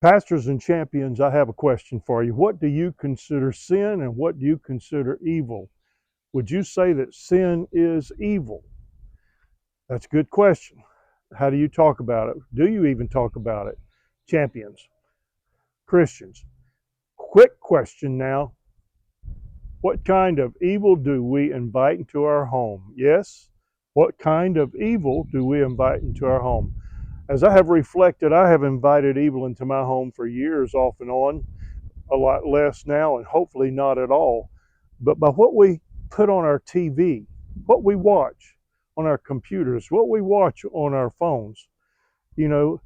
Pastors and champions, I have a question for you. What do you consider sin and what do you consider evil? Would you say that sin is evil? That's a good question. How do you talk about it? Do you even talk about it? Champions, Christians. Quick question now. What kind of evil do we invite into our home? Yes. What kind of evil do we invite into our home? As I have reflected, I have invited evil into my home for years off and on, a lot less now, and hopefully not at all. But by what we put on our TV, what we watch on our computers, what we watch on our phones, you know,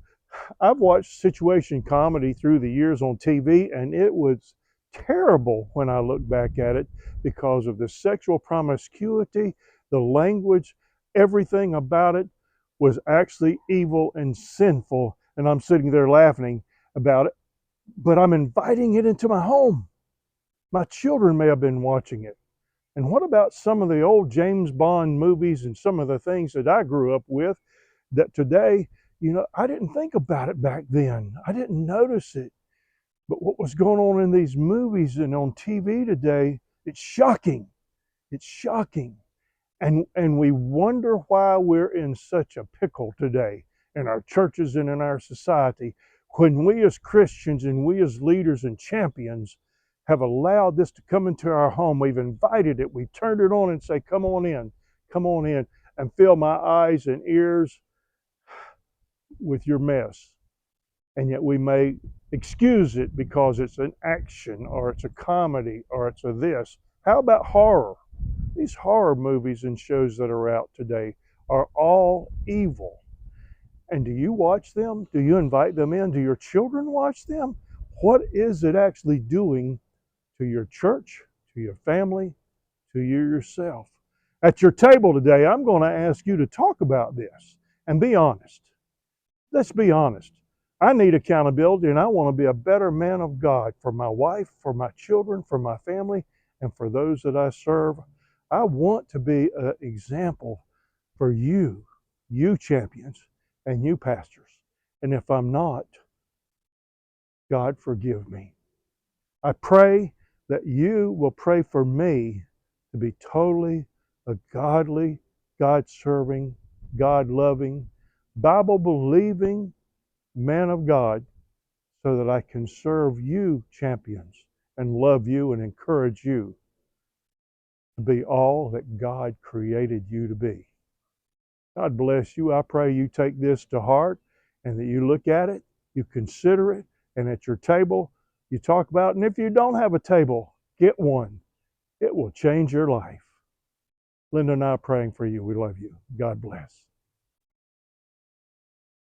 I've watched situation comedy through the years on TV, and it was terrible when I look back at it because of the sexual promiscuity, the language, everything about it was actually evil and sinful. And I'm sitting there laughing about it, but I'm inviting it into my home. My children may have been watching it. And what about some of the old James Bond movies and some of the things that I grew up with that today, I didn't think about it back then. I didn't notice it. But what was going on in these movies and on TV today, it's shocking. It's shocking. And we wonder why we're in such a pickle today in our churches and in our society when we as Christians and we as leaders and champions have allowed this to come into our home. We've invited it. We've turned it on and say, come on in, and fill my eyes and ears with your mess. And yet we may excuse it because it's an action or it's a comedy or it's a this. How about horror? These horror movies and shows that are out today are all evil. And do you watch them? Do you invite them in? Do your children watch them? What is it actually doing to your church, to your family, to you yourself? At your table today, I'm going to ask you to talk about this and be honest. Let's be honest. I need accountability and I want to be a better man of God for my wife, for my children, for my family, and for those that I serve. I want to be an example for you champions, and you pastors. And if I'm not, God forgive me. I pray that you will pray for me to be totally a godly, God serving, God loving, Bible believing man of God so that I can serve you, champions, and love you and encourage you to be all that God created you to be. God bless you. I pray you take this to heart and that you look at it, you consider it, and at your table, you talk about it. And if you don't have a table, get one. It will change your life. Linda and I are praying for you. We love you. God bless.